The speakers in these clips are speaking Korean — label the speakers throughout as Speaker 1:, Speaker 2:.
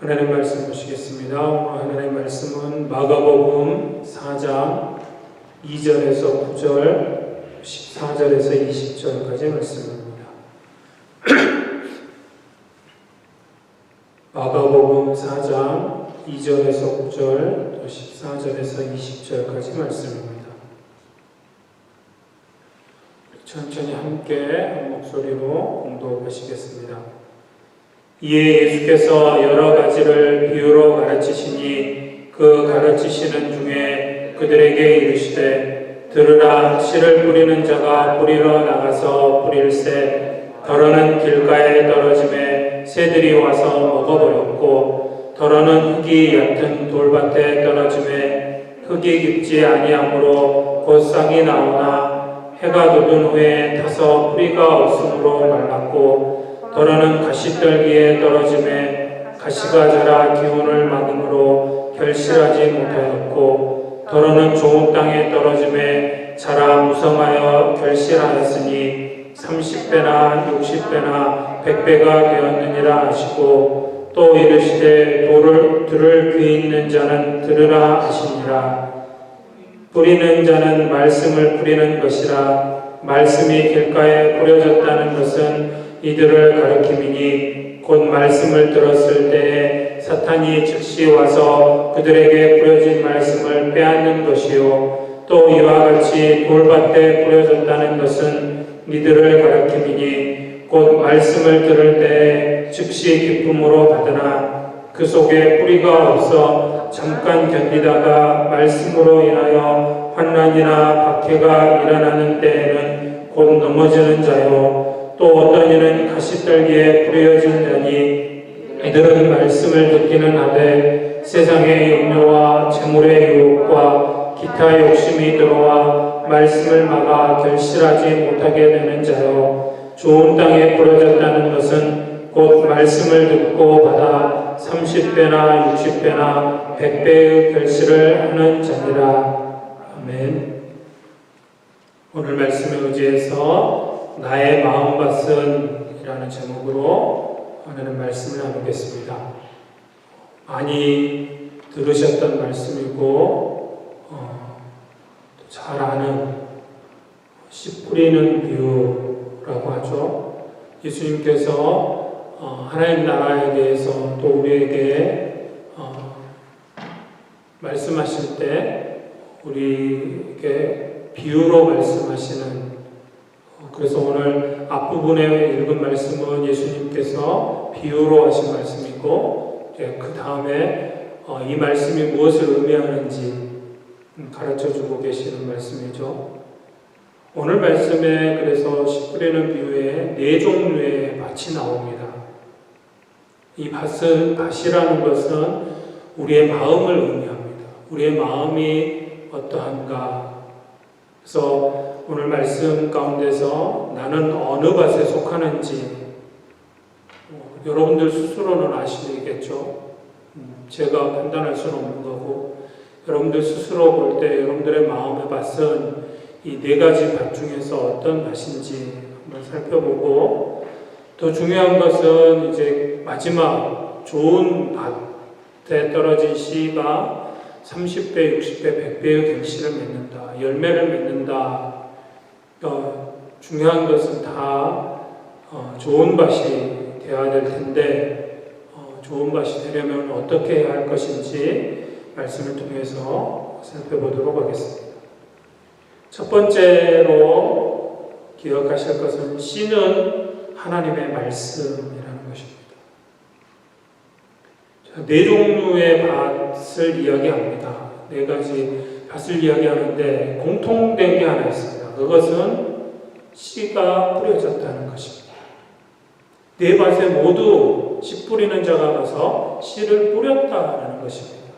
Speaker 1: 하나님 말씀 보시겠습니다. 하나님 말씀은 마가복음 4장 2절에서 9절, 14절에서 20절까지 말씀입니다. 마가복음 4장 2절에서 9절, 또 14절에서 20절까지 말씀입니다. 천천히 함께 한 목소리로 공독하시겠습니다. 이에 예수께서 여러 가지를 비유로 가르치시니 그 가르치시는 중에 그들에게 이르시되 들으라. 씨를 뿌리는 자가 뿌리러 나가서 뿌릴새 더러는 길가에 떨어짐에 새들이 와서 먹어버렸고 더러는 흙이 얕은 돌밭에 떨어짐에 흙이 깊지 아니하므로 곧 싹이 나오나 해가 돋은 후에 타서 뿌리가 없으므로 말랐고 더러는 가시떨기에 떨어짐에 가시가 자라 기운을 막음으로 결실하지 못하였고 더러는 좋은 땅에 떨어짐에 자라 무성하여 결실하였으니 30배나 60배나 100배가 되었느니라 하시고 또 이르시되 들을 귀 있는 자는 들으라 하시니라. 뿌리는 자는 말씀을 뿌리는 것이라. 말씀이 길가에 뿌려졌다는 것은 이들을 가리킴이니 곧 말씀을 들었을 때에 사탄이 즉시 와서 그들에게 뿌려진 말씀을 빼앗는 것이요 또 이와 같이 돌밭에 뿌려졌다는 것은 이들을 가리킴이니 곧 말씀을 들을 때에 즉시 기쁨으로 받으나 그 속에 뿌리가 없어 잠깐 견디다가 말씀으로 인하여 환난이나 박해가 일어나는 때에는 곧 넘어지는 자요 또 어떤 이는 가시떨기에 뿌려진 자니 이들은 말씀을 듣기는 하되 세상의 염려와 재물의 유혹과 기타 욕심이 들어와 말씀을 막아 결실하지 못하게 되는 자요 좋은 땅에 뿌려졌다는 것은 곧 말씀을 듣고 받아 30배나 60배나 100배의 결실을 하는 자니라. 아멘. 오늘 말씀에 의지해서 나의 마음밭은 이라는 제목으로 하나님 말씀을 나누겠습니다. 많이 들으셨던 말씀이고 잘 아는 씨 뿌리는 비유라고 하죠. 예수님께서 하나님 나라에 대해서 또 우리에게 말씀하실 때 우리에게 비유로 말씀하시는 그래서 오늘 앞부분에 읽은 말씀은 예수님께서 비유로 하신 말씀이고 그 다음에 이 말씀이 무엇을 의미하는지 가르쳐주고 계시는 말씀이죠. 오늘 말씀에 그래서 씨 뿌리는 비유에 4종류의 밭이 나옵니다. 이 밭이라는 것은 우리의 마음을 의미합니다. 우리의 마음이 어떠한가. 그래서 오늘 말씀 가운데서 나는 어느 밭에 속하는지 여러분들 스스로는 아시겠죠. 제가 판단할 수는 없는 거고 여러분들 스스로 볼 때 여러분들의 마음의 밭은 이 4가지 밭 중에서 어떤 밭인지 한번 살펴보고 더 중요한 것은 이제 마지막 좋은 밭에 떨어진 씨가 30배, 60배, 100배의 결실을 맺는다. 열매를 맺는다. 중요한 것은 다 좋은 밭이 되어야 될 텐데 좋은 밭이 되려면 어떻게 해야 할 것인지 말씀을 통해서 살펴보도록 하겠습니다. 첫 번째로 기억하실 것은 씨는 하나님의 말씀이라는 것입니다. 4종류의 밭을 이야기합니다. 4가지 밭을 이야기하는데 공통된 게 하나 있습니다. 그것은 씨가 뿌려졌다는 것입니다. 4밭에 모두 씨 뿌리는 자가 가서 씨를 뿌렸다는 것입니다.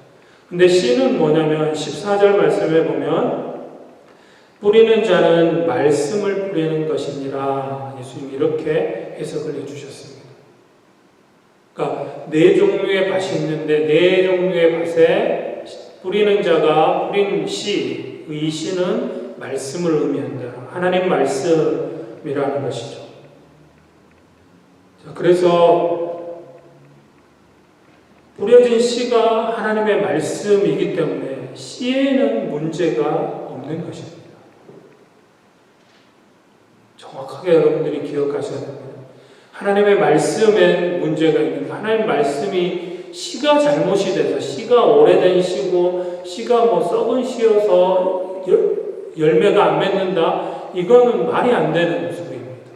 Speaker 1: 근데 씨는 뭐냐면 14절 말씀에 보면 뿌리는 자는 말씀을 뿌리는 것이니라 예수님이 이렇게 해석을 해주셨습니다. 그러니까 4종류의 밭이 있는데 4종류의 밭에 뿌리는 자가 뿌린 씨, 이 씨는 말씀을 의미한다. 하나님 말씀이라는 것이죠. 자, 그래서 뿌려진 씨가 하나님의 말씀이기 때문에 씨에는 문제가 없는 것입니다. 정확하게 여러분들이 기억하셔야 됩니다. 하나님의 말씀엔 문제가 있는 거. 하나님 말씀이 씨가 잘못이 돼서 씨가 오래된 씨고 씨가 썩은 씨여서 열매가 안 맺는다. 이거는 말이 안 되는 소리입니다.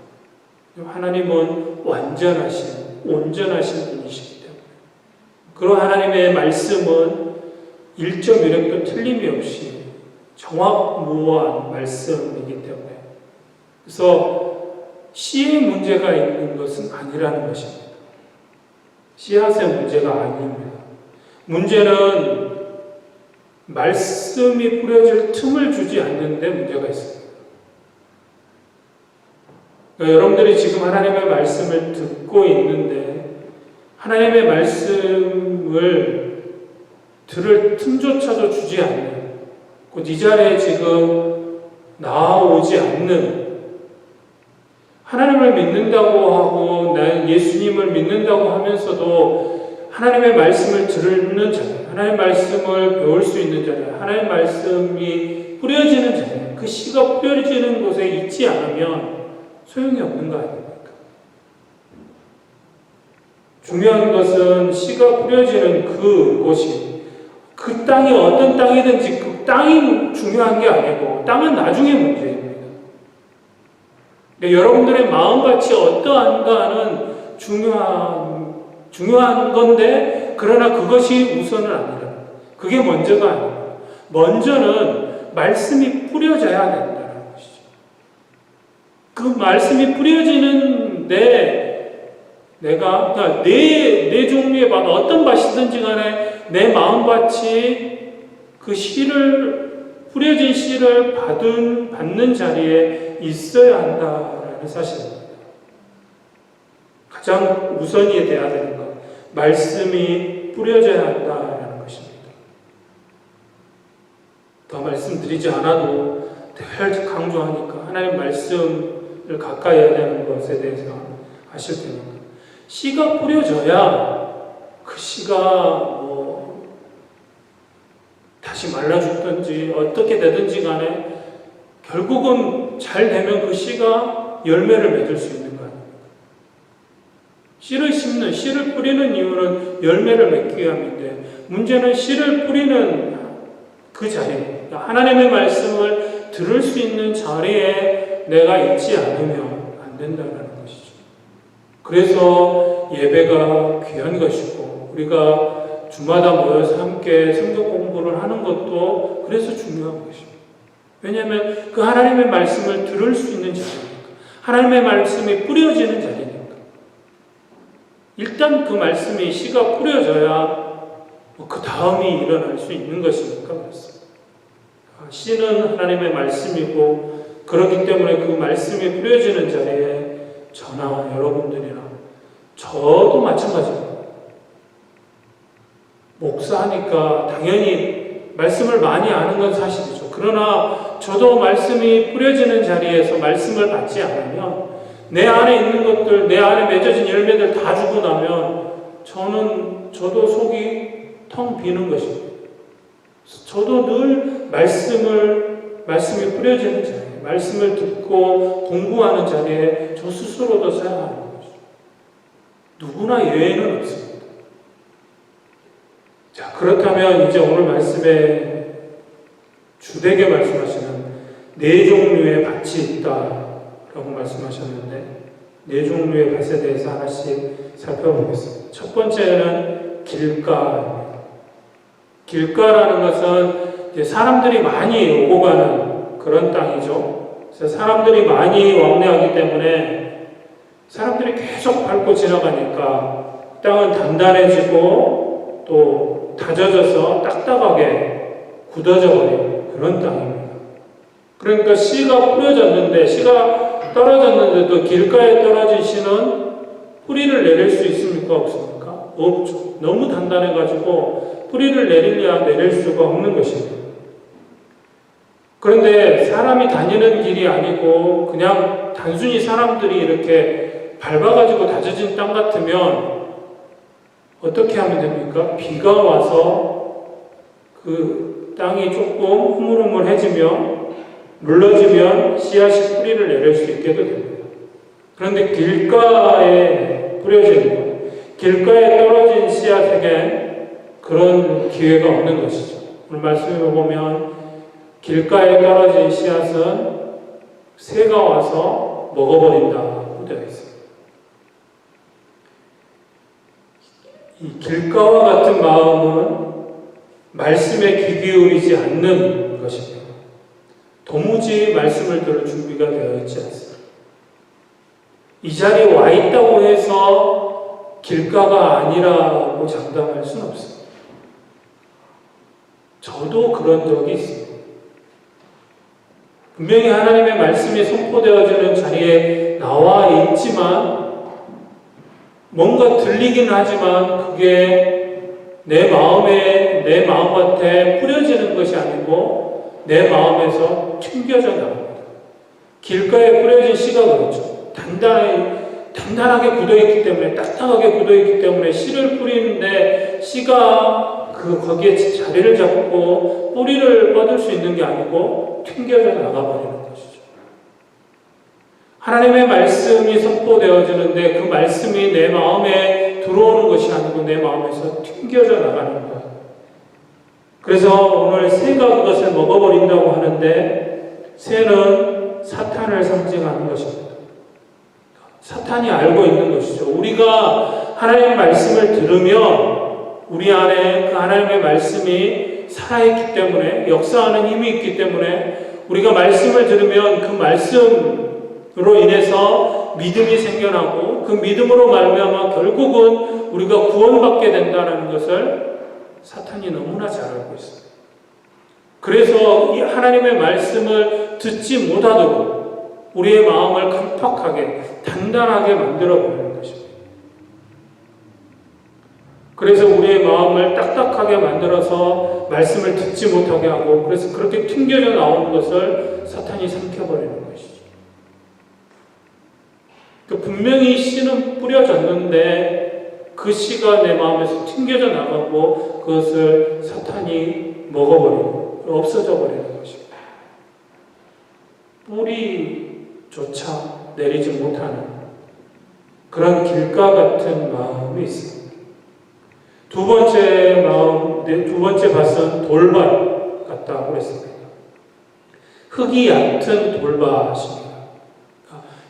Speaker 1: 하나님은 온전하신 분이시기 때문에 그런 하나님의 말씀은 1.1획도 틀림이 없이 정확무오한 말씀이기 때문에 그래서 씨의 문제가 있는 것은 아니라는 것입니다. 씨앗의 문제가 아닙니다. 문제는 말씀이 뿌려질 틈을 주지 않는 데 문제가 있습니다. 그러니까 여러분들이 지금 하나님의 말씀을 듣고 있는데 하나님의 말씀을 들을 틈조차도 주지 않는 곧 이 자리에 지금 나오지 않는 하나님을 믿는다고 하고 나는 예수님을 믿는다고 하면서도 하나님의 말씀을 듣는 자리, 하나님의 말씀을 배울 수 있는 자리, 하나님의 말씀이 뿌려지는 자리, 그 씨가 뿌려지는 곳에 있지 않으면 소용이 없는 거 아닙니까? 중요한 것은 씨가 뿌려지는 그 곳이 그 땅이 어떤 땅이든지 그 땅이 중요한 게 아니고 땅은 나중에 문제입니다. 여러분들의 마음같이 어떠한가는 중요한 건데 그러나 그것이 우선은 아니라 그게 먼저가 아니라 먼저는 말씀이 뿌려져야 된다는 것이죠. 그 말씀이 뿌려지는데 내가 그러니까 내 종류의 밭 어떤 밭이든지 간에 내 마음밭이 그 뿌려진 씨를 받는 자리에 있어야 한다라는 사실입니다. 가장 우선이 돼야 되는 것, 말씀이 뿌려져야 한다라는 것입니다. 더 말씀드리지 않아도 늘 강조하니까 하나님 말씀을 가까이 해야 되는 것에 대해서 아실 테니까 씨가 뿌려져야 그 씨가 다시 말라 죽든지 어떻게 되든지 간에 결국은 잘 되면 그 씨가 열매를 맺을 수 있는 거 아닙니까? 씨를 심는, 씨를 뿌리는 이유는 열매를 맺기 위함인데 문제는 씨를 뿌리는 그 자리, 하나님의 말씀을 들을 수 있는 자리에 내가 있지 않으면 안 된다는 것이죠. 그래서 예배가 귀한 것이고 우리가 주마다 모여서 함께 성경 공부를 하는 것도 그래서 중요한 것입니다. 왜냐하면 그 하나님의 말씀을 들을 수 있는 자리니까 하나님의 말씀이 뿌려지는 자리니까 일단 그 말씀이 씨가 뿌려져야 그 다음이 일어날 수 있는 것이니까 그렇습니다. 씨는 하나님의 말씀이고 그렇기 때문에 그 말씀이 뿌려지는 자리에 저나 여러분들이나 저도 마찬가지입니다. 목사하니까 당연히 말씀을 많이 아는 건 사실이죠. 그러나 저도 말씀이 뿌려지는 자리에서 말씀을 받지 않으면 내 안에 있는 것들, 내 안에 맺어진 열매들 다 주고 나면 저도 속이 텅 비는 것입니다. 저도 늘 말씀이 뿌려지는 자리에, 말씀을 듣고 공부하는 자리에 저 스스로도 서야 하는 거죠. 누구나 예외는 없습니다. 자, 그렇다면 이제 오늘 말씀에 주되게 말씀하시는 네 종류의 밭이 있다라고 말씀하셨는데 네 종류의 밭에 대해서 하나씩 살펴보겠습니다. 첫 번째는 길가입니다. 길가라는 것은 사람들이 많이 오고 가는 그런 땅이죠. 그래서 사람들이 많이 왕래하기 때문에 사람들이 계속 밟고 지나가니까 땅은 단단해지고 또 다져져서 딱딱하게 굳어져 버린 그런 땅입니다. 그러니까 씨가 뿌려졌는데 씨가 떨어졌는데도 길가에 떨어진 씨는 뿌리를 내릴 수 있습니까? 없습니까? 없죠. 너무 단단해가지고 뿌리를 내릴 수가 없는 것입니다. 그런데 사람이 다니는 길이 아니고 그냥 단순히 사람들이 이렇게 밟아가지고 다져진 땅 같으면 어떻게 하면 됩니까? 비가 와서 그 땅이 조금 흐물흐물해지며 물러지면 씨앗이 뿌리를 내릴 수 있게도 됩니다. 그런데 길가에 뿌려지는 것, 길가에 떨어진 씨앗에겐 그런 기회가 없는 것이죠. 오늘 말씀을 보면 길가에 떨어진 씨앗은 새가 와서 먹어버린다고 되어 있습니다. 이 길가와 같은 마음은 말씀에 귀 기울이지 않는 것입니다. 도무지 말씀을 들을 준비가 되어 있지 않습니다. 이 자리에 와 있다고 해서 길가가 아니라고 장담할 수는 없습니다. 저도 그런 적이 있습니다. 분명히 하나님의 말씀이 선포되어지는 자리에 나와 있지만 뭔가 들리긴 하지만 그게 내 마음밭에 뿌려지는 것이 아니고 내 마음에서 튕겨져 나갑니다. 길가에 뿌려진 씨가 그렇죠. 단단하게 굳어있기 때문에, 딱딱하게 굳어있기 때문에 씨를 뿌리는데 씨가 거기에 자리를 잡고 뿌리를 뻗을 수 있는 게 아니고 튕겨져 나가버리는 것이죠. 하나님의 말씀이 선포되어지는데 그 말씀이 내 마음에 들어오는 것이 아니고 내 마음에서 튕겨져 나가는 것. 그래서 오늘 새가 그것을 먹어버린다고 하는데 새는 사탄을 상징하는 것입니다. 사탄이 알고 있는 것이죠. 우리가 하나님의 말씀을 들으면 우리 안에 그 하나님의 말씀이 살아있기 때문에, 역사하는 힘이 있기 때문에 우리가 말씀을 들으면 그 말씀으로 인해서 믿음이 생겨나고 그 믿음으로 말미암아 결국은 우리가 구원받게 된다는 것을 사탄이 너무나 잘 알고 있습니다. 그래서 이 하나님의 말씀을 듣지 못하도록 우리의 마음을 강팍하게, 단단하게 만들어버리는 것입니다. 그래서 우리의 마음을 딱딱하게 만들어서 말씀을 듣지 못하게 하고, 그래서 그렇게 튕겨져 나오는 것을 사탄이 삼켜버리는 것이죠. 분명히 씨는 뿌려졌는데 그 씨가 내 마음에서 튕겨져 나가고 그것을 사탄이 먹어버리고 없어져 버리는 것입니다. 뿌리조차 내리지 못하는 그런 길가 같은 마음이 있습니다. 두 번째 밭은 돌밭 같다고 했습니다. 흙이 얕은 돌밭입니다.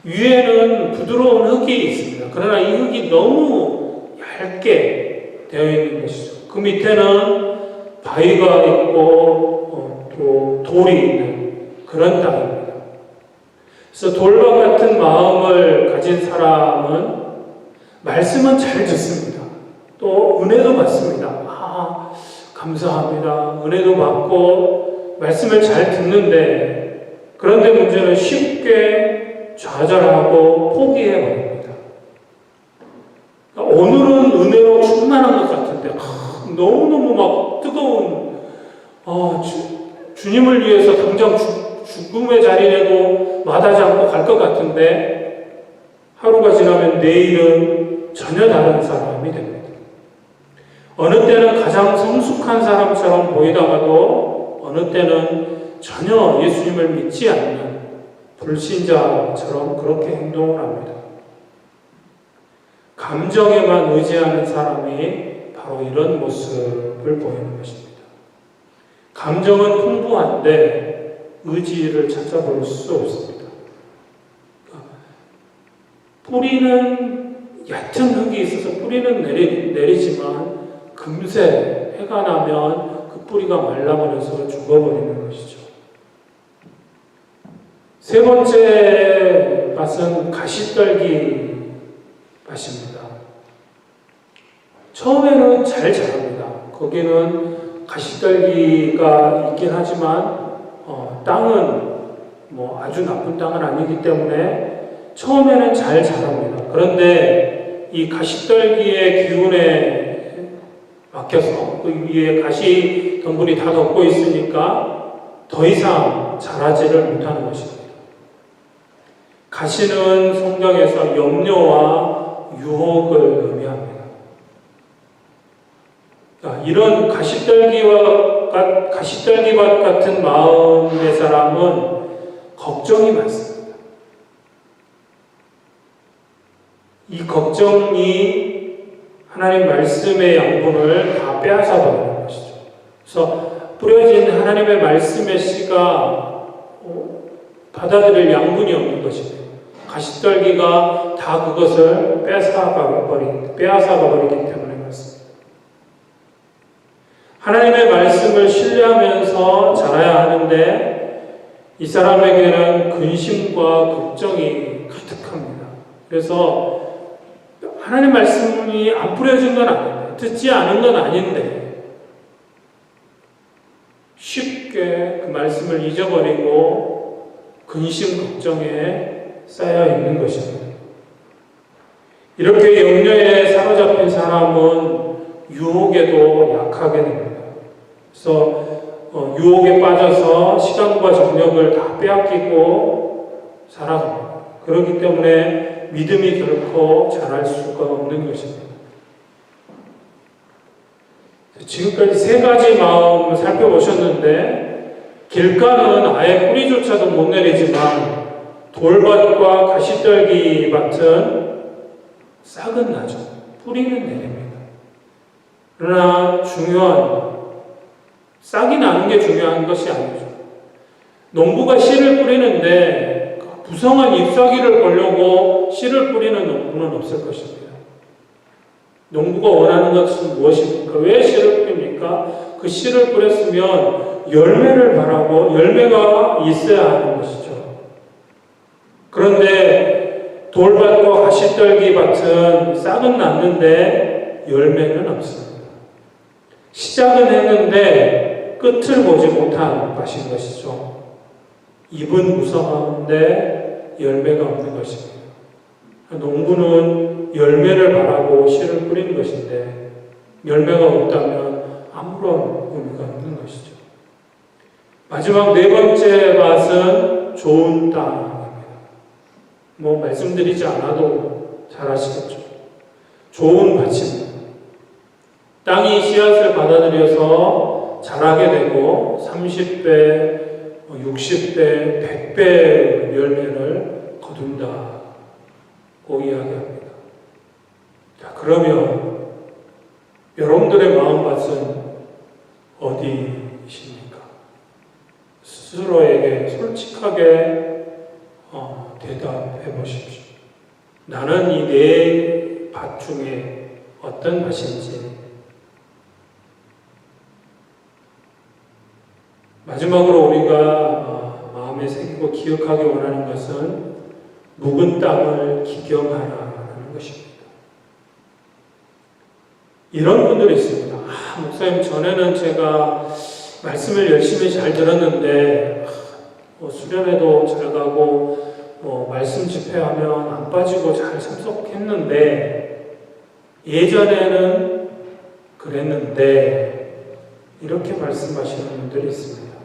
Speaker 1: 위에는 부드러운 흙이 있습니다. 그러나 이 흙이 너무 얇게 되어 있는 것이죠. 그 밑에는 바위가 있고 또 돌이 있는 그런 땅입니다. 그래서 돌밭 같은 마음을 가진 사람은 말씀은 잘 듣습니다. 또 은혜도 받습니다. 감사합니다. 은혜도 받고 말씀을 잘 듣는데, 그런데 문제는 쉽게 좌절하고 포기해버립니다. 오늘은 은혜로 충만한 것 같은데 너무너무 막 뜨거운 주님을 위해서 당장 죽음의 자리에도 마다하지 않고 갈 것 같은데 하루가 지나면 내일은 전혀 다른 사람이 됩니다. 어느 때는 가장 성숙한 사람처럼 보이다가도 어느 때는 전혀 예수님을 믿지 않는 불신자처럼 그렇게 행동을 합니다. 감정에만 의지하는 사람이 바로 이런 모습을 보이는 것입니다. 감정은 풍부한데 의지를 찾아볼 수 없습니다. 뿌리는 얕은 흙이 있어서 뿌리는 내리지만 금세 해가 나면 그 뿌리가 말라버려서 죽어버리는 것이죠. 세 번째 밭은 가시떨기 밭입니다. 처음에는 잘 자랍니다. 거기는 가시떨기가 있긴 하지만 땅은 아주 나쁜 땅은 아니기 때문에 처음에는 잘 자랍니다. 그런데 이 가시떨기의 기운에 막혀서 그 위에 가시 덩굴이 다 덮고 있으니까 더 이상 자라지를 못하는 것입니다. 가시는 성경에서 염려와 유혹을 의미합니다. 이런 가시떨기밭 같은 마음의 사람은 걱정이 많습니다. 이 걱정이 하나님 말씀의 양분을 다 빼앗아 버리는 것이죠. 그래서 뿌려진 하나님의 말씀의 씨가 받아들일 양분이 없는 것입니다. 가시떨기가 다 그것을 빼앗아가 버리기 때문에 그렇습니다. 하나님의 말씀을 신뢰하면서 자라야 하는데 이 사람에게는 근심과 걱정이 가득합니다. 그래서 하나님 말씀이 안 뿌려진 건 아닌데, 듣지 않은 건 아닌데 쉽게 그 말씀을 잊어버리고 근심 걱정에 쌓여 있는 것입니다. 이렇게 염려에 사로잡힌 사람은 유혹에도 약하게 됩니다. 그래서 유혹에 빠져서 시간과 정력을 다 빼앗기고 살아갑니다. 그렇기 때문에 믿음이 결코 자랄 수가 없는 것입니다. 지금까지 세 가지 마음을 살펴보셨는데 길가는 아예 뿌리조차도 못 내리지만 돌밭과 가시떨기 밭은 싹은 나죠. 뿌리는 내립니다. 그러나 중요한 싹이 나는 게 중요한 것이 아니죠. 농부가 씨를 뿌리는데 부성한 잎사귀를 보려고 씨를 뿌리는 농부는 없을 것입니다. 농부가 원하는 것은 무엇입니까? 왜 씨를 뿌립니까? 그 씨를 뿌렸으면 열매를 바라고 열매가 있어야 하는 것이죠. 그런데 돌밭과 가시떨기 밭은 싹은 났는데 열매는 없습니다. 시작은 했는데 끝을 보지 못한 밭인 것이죠. 잎은 무성한데 열매가 없는 것입니다. 농부는 열매를 바라고 씨를 뿌리는 것인데 열매가 없다면 아무런 의미가 없는 것이죠. 마지막 네 번째 밭은 좋은 땅입니다. 말씀드리지 않아도 잘 아시겠죠. 좋은 밭입니다. 땅이 씨앗을 받아들여서 자라게 되고 30배, 60배, 100배 열매를 거둔다고 이야기합니다. 자, 그러면 여러분들의 마음밭은 어디십니까? 스스로에게 솔직하게 대답해 보십시오. 나는 이 네 밭 중에 어떤 밭인지. 마지막으로 우리가 마음에 새기고 기억하기 원하는 것은 묵은 땅을 기경하라는 것입니다. 이런 분들이 있습니다. 목사님, 전에는 제가 말씀을 열심히 잘 들었는데 수련회도 잘 가고 말씀 집회하면 안 빠지고 잘 참석했는데 예전에는 그랬는데 이렇게 말씀하시는 분들이 있습니다.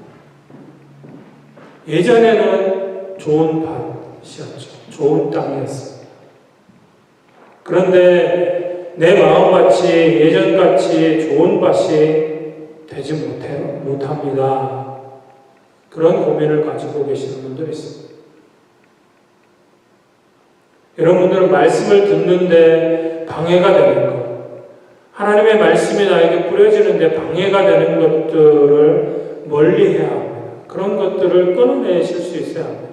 Speaker 1: 예전에는 좋은 밭이었죠. 좋은 땅이었습니다. 그런데 내 마음같이 예전같이 좋은 밭이 되지 못합니다. 그런 고민을 가지고 계시는 분들이 있습니다. 여러분들은 말씀을 듣는데 방해가 되는 것, 하나님의 말씀이 나에게 뿌려지는데 방해가 되는 것들을 멀리해야 합니다. 그런 것들을 끊어내실 수 있어야 합니다.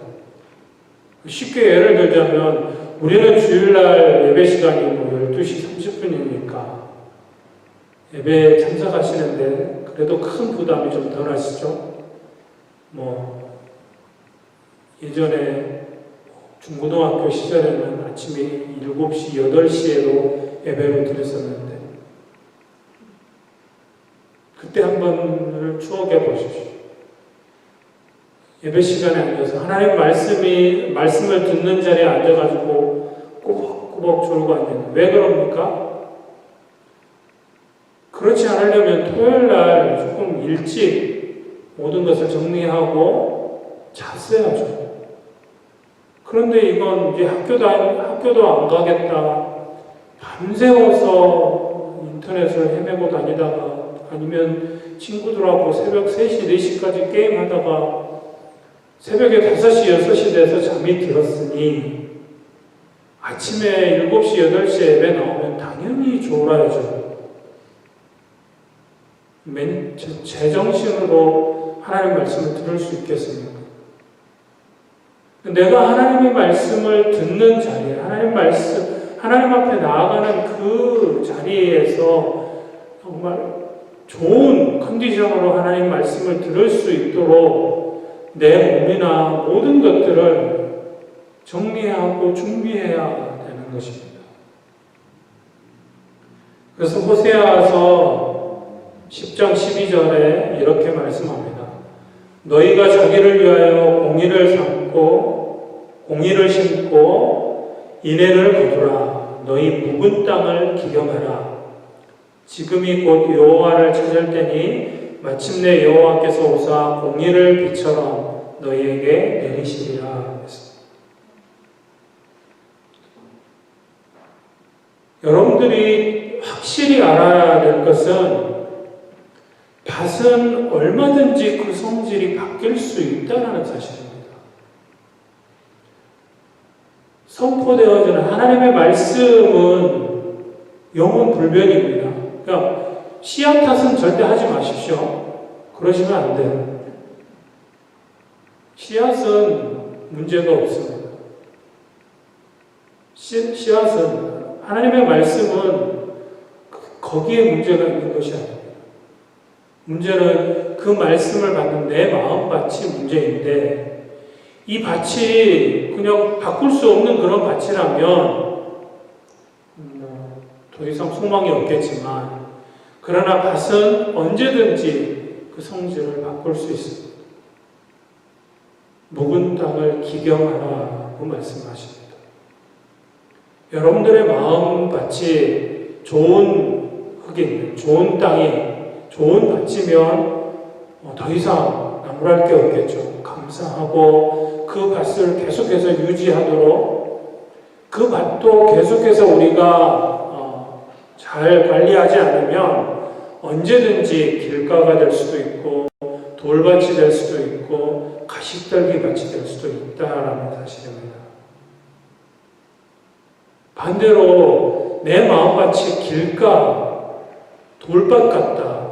Speaker 1: 쉽게 예를 들자면 우리는 주일날 예배 시간이 12시 30분이니까 예배에 참석하시는데 그래도 큰 부담이 좀 덜 하시죠? 예전에 중고등학교 시절에는 아침에 7시, 8시에도 예배를 드렸었는데 그때 한 번을 추억해 보십시오. 예배 시간에 앉아서 하나님 말씀을 듣는 자리에 앉아가지고 꼬박꼬박 졸고 앉는. 왜 그럽니까? 그렇지 않으려면 토요일날 조금 일찍 모든 것을 정리하고 잤어야죠. 그런데 이건 이제 학교도 안 가겠다. 밤새워서 인터넷을 헤매고 다니다가 아니면 친구들하고 새벽 3시, 4시까지 게임하다가 새벽에 5시, 6시 돼서 잠이 들었으니 아침에 7시, 8시에 예배 나오면 당연히 졸아야죠. 제정신으로 하나님 말씀을 들을 수 있겠습니까? 내가 하나님의 말씀을 듣는 자리에, 하나님 앞에 나아가는 그 자리에서 정말 좋은 컨디션으로 하나님 말씀을 들을 수 있도록 내 몸이나 모든 것들을 정리하고 준비해야 되는 것입니다. 그래서 호세아서 10장 12절에 이렇게 말씀합니다. 너희가 자기를 위하여 공의를 심고 인애를 거두라. 너희 묵은 땅을 기경하라. 지금이 곧 여호와를 찾을 때니 마침내 여호와께서 오사 공의를 비처럼 너희에게 내리시리라. 여러분들이 확실히 알아야 될 것은 밭은 얼마든지 그 성질이 바뀔 수 있다는 사실입니다. 선포되어지는 하나님의 말씀은 영원 불변입니다. 그러니까 씨앗 탓은 절대 하지 마십시오. 그러시면 안 돼요. 씨앗은 문제가 없습니다. 씨앗은 하나님의 말씀은 거기에 문제가 있는 것이 아닙니다. 문제는 그 말씀을 받는 내 마음밭이 문제인데 이 밭이 그냥 바꿀 수 없는 그런 밭이라면 더 이상 소망이 없겠지만 그러나 밭은 언제든지 그 성질을 바꿀 수 있습니다. 묵은 땅을 기경하라고 말씀하십니다. 여러분들의 마음밭이 좋은 흙이, 좋은 땅이, 좋은 밭이면 더 이상 나무랄 게 없겠죠. 감사하고 그 밭을 계속해서 유지하도록 그 밭도 계속해서 우리가 잘 관리하지 않으면 언제든지 길가가 될 수도 있고 돌밭이 될 수도 있고 가시떨기 밭이 될 수도 있다라는 사실입니다. 반대로 내 마음밭이 길가 돌밭 같다.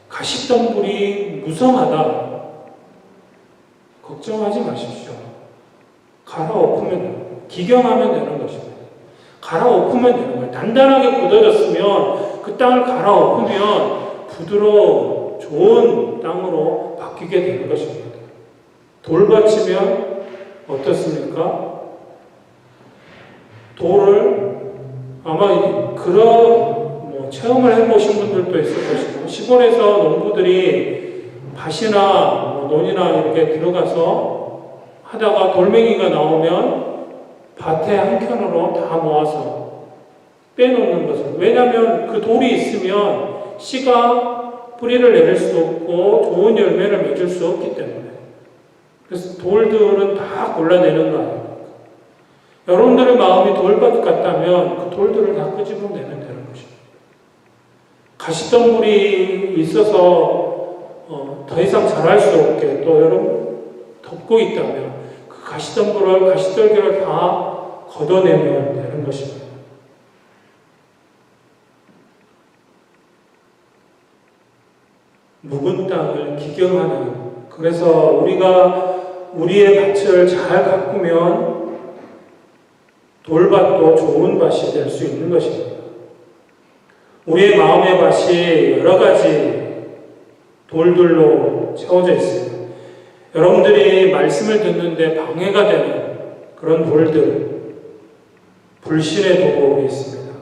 Speaker 1: 가시덤불이 무성하다. 걱정하지 마십시오. 갈아엎으면, 기경하면 되는 것입니다. 갈아엎으면 되는 거예요. 단단하게 굳어졌으면 그 땅을 갈아엎으면 부드러운 좋은 땅으로 바뀌게 되는 것입니다. 돌밭이면 어떻습니까? 돌을 아마 그런 체험을 해보신 분들도 있을 것이고 시골에서 농부들이 밭이나 논이나 이렇게 들어가서 하다가 돌멩이가 나오면 밭의 한켠으로 다 모아서 빼놓는 것을. 왜냐하면 그 돌이 있으면 씨가 뿌리를 내릴 수 없고 좋은 열매를 맺을 수 없기 때문에. 그래서 돌들은 다 골라내는 거 아닙니까? 여러분들의 마음이 돌밭 같다면 그 돌들을 다 끄집어내면 되는 것입니다. 가시덤불이 있어서 더 이상 자랄 수 없게 또 여러분 덮고 있다면 그 가시떨기를 다 걷어내면 되는 것입니다. 묵은 땅을 기경하는, 그래서 우리가 우리의 밭을 잘 가꾸면 돌밭도 좋은 밭이 될 수 있는 것입니다. 우리의 마음의 밭이 여러 가지 돌들로 채워져 있습니다. 여러분들이 말씀을 듣는데 방해가 되는 그런 돌들, 불신의 돌이 있습니다.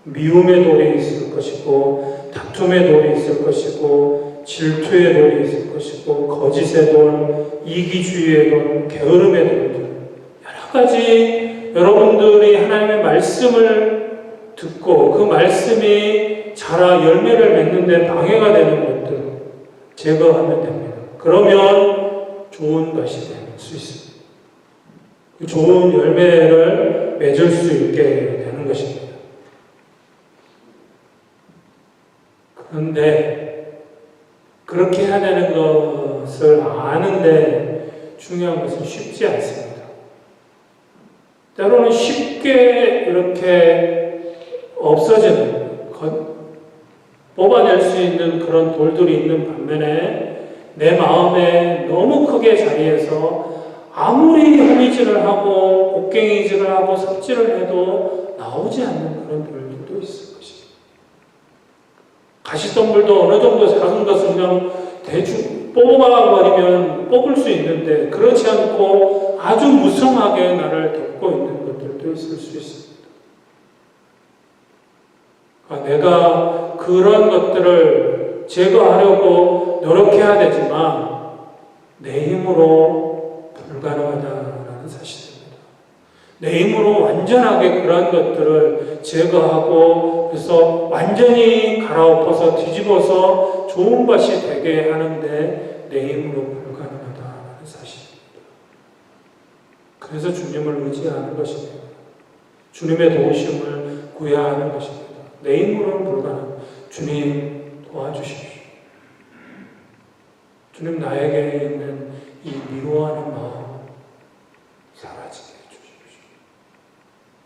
Speaker 1: 미움의 돌이 있을 것이고, 다툼의 돌이 있을 것이고, 질투의 돌이 있을 것이고, 거짓의 돌, 이기주의의 돌, 게으름의 돌들, 여러 가지 여러분들이 하나님의 말씀을 듣고 그 말씀이 자라 열매를 맺는데 방해가 되는 것들 제거하면 됩니다. 그러면 좋은 것이 될 수 있습니다. 그 좋은 열매를 맺을 수 있게 되는 것입니다. 그런데 그렇게 해야 되는 것을 아는데 중요한 것은 쉽지 않습니다. 때로는 쉽게 이렇게 없어지는 뽑아낼 수 있는 그런 돌들이 있는 반면에 내 마음에 너무 크게 자리해서 아무리 호미질을 하고 곡괭이질을 하고 삽질을 해도 나오지 않는 그런 돌들도 있을 것입니다. 가시덤불도 어느 정도 작은 것은 그냥 대충 뽑아버리면 뽑을 수 있는데 그렇지 않고 아주 무성하게 나를 덮고 있는 것들도 있을 수 있습니다. 내가 그런 것들을 제거하려고 노력해야 되지만 내 힘으로 불가능하다는 사실입니다. 내 힘으로 완전하게 그러한 것들을 제거하고 그래서 완전히 갈아엎어서 뒤집어서 좋은 밭이 되게 하는데 내 힘으로 불가능하다는 사실입니다. 그래서 주님을 의지하는 것입니다. 주님의 도우심을 구해야 하는 것입니다. 내 힘으로는 불가능. 주님 도와주십시오. 주님 나에게 있는 이 미워하는 마음 사라지게 해주십시오.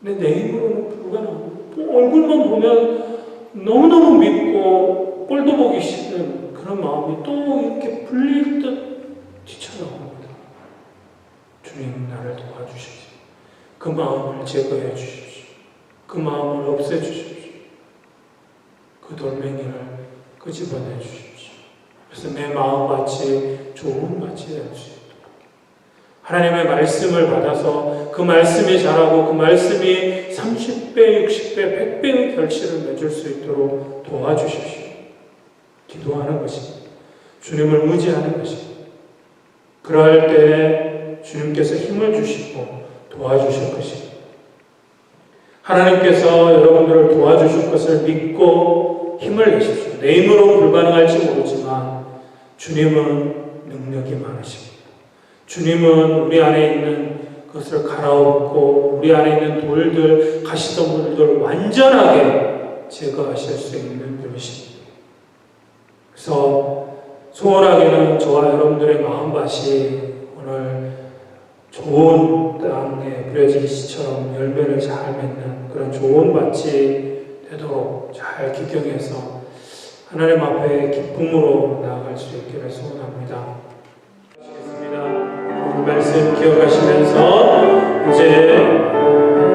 Speaker 1: 근데 내 힘으로는 불가능합니다. 얼굴만 보면 너무너무 믿고 꼴도 보기 싫은 그런 마음이 또 이렇게 불릴 듯 뛰쳐나옵니다. 주님 나를 도와주십시오. 그 마음을 제거해 주십시오. 그 마음을 없애 주십시오. 그 돌멩이를 끄집어내 주십시오. 그래서 내 마음같이 좋은 밭이 될 수 있도록 하나님의 말씀을 받아서 그 말씀이 자라고 그 말씀이 30배, 60배, 100배의 결실을 맺을 수 있도록 도와주십시오. 기도하는 것입니다. 주님을 의지하는 것입니다. 그럴 때 주님께서 힘을 주시고 도와주실 것입니다. 하나님께서 여러분들을 도와주실 것을 믿고 힘을 내십시오. 내 힘으로 불가능할지 모르지만 주님은 능력이 많으십니다. 주님은 우리 안에 있는 것을 갈아엎고 우리 안에 있는 돌들, 가시덤불들 완전하게 제거하실 수 있는 분이십니다. 그래서 소원하기는 저와 여러분들의 마음밭이 오늘 좋은 땅에 뿌려진 씨처럼 열매를 잘 맺는 그런 좋은 밭이 되도록 잘 기경해서 하나님 앞에 기쁨으로 나아갈 수 있기를 소원합니다. 오늘 말씀 기억하시면서 이제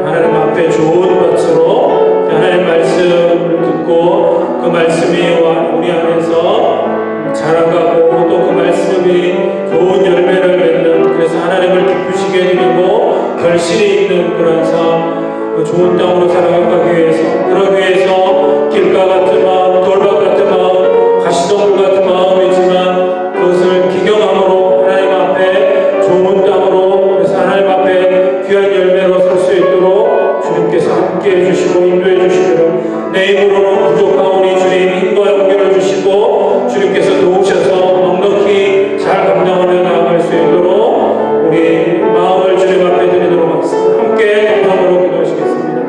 Speaker 1: 하나님 앞에 좋은 밭으로 하나님 말씀을 듣고 그 말씀이 우리 안에서 자라가고 또 그 말씀이 좋은 열매를 맺는 그래서 하나님을 기쁘시게 드리고 결실이 있는 그런 삶, 그 좋은 땅으로 살아가기 위해서 그러기 위해서 길가 같은 마음, 돌밭 같은 마음, 가시덤불 같은 마음이지만 그것을 기경함으로 하나님 앞에 좋은 땅으로 그래서 하나님 앞에 귀한 열매로 설 수 있도록 주님께서 함께해 주시고 인도해 주시기를 내 힘으로는 부족하오니 주님 힘과 용기를 주시고 주님께서 도우셔서 넉넉히 잘 감당하며 나아갈 수 있도록 우리 마음을 주님 앞에 드리도록 하겠습니다. 함께 감사함으로 기도하시겠습니다.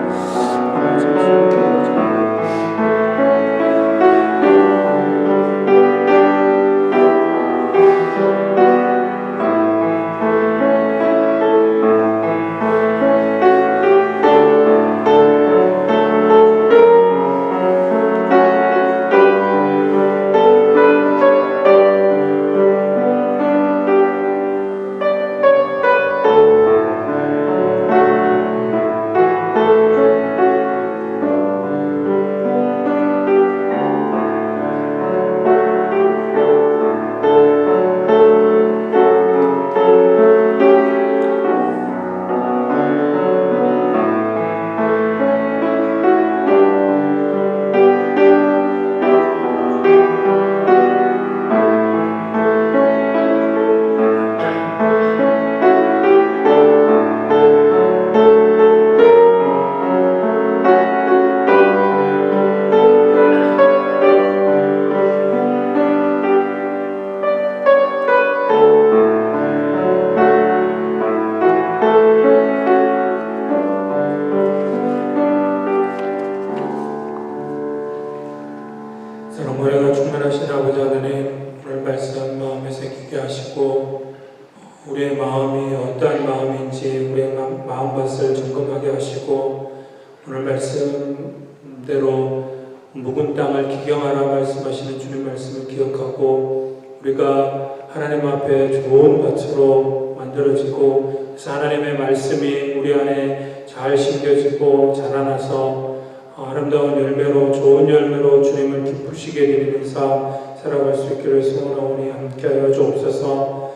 Speaker 1: 은혜가 충만하신 아버지 하나님, 오늘 말씀 마음에 새기게 하시고 우리의 마음이 어떠한 마음인지 우리의 마음밭을 점검하게 하시고 오늘 말씀대로 묵은 땅을 기경하라 말씀하시는 주님 말씀을 기억하고 우리가 하나님 앞에 좋은 밭으로 만들어지고 그래서 하나님의 말씀이 우리 안에 잘 심겨지고 자라나서 아름다운 열매로 좋은 열매로 주님을 기쁘시게 드리는 삶 살아갈 수 있기를 소원하오니 함께하여 주옵소서.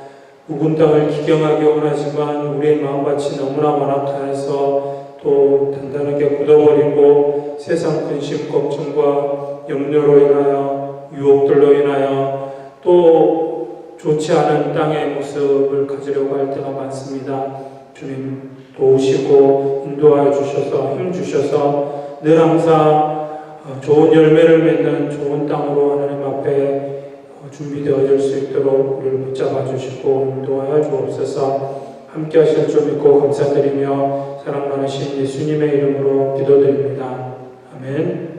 Speaker 1: 묵은 땅을 기경하기 원하지만 우리의 마음밭이 너무나 완악하여서 또 단단하게 굳어버리고 세상 근심 걱정과 염려로 인하여 유혹들로 인하여 또 좋지 않은 땅의 모습을 가지려고 할 때가 많습니다. 주님 도우시고 인도하여 주셔서 힘 주셔서 늘 항상 좋은 열매를 맺는 좋은 땅으로 하나님 앞에 준비되어질 수 있도록 우리를 붙잡아 주시고 인도하여 주옵소서. 함께 하실 줄 믿고 감사드리며 사랑 많으신 예수님의 이름으로 기도드립니다. 아멘.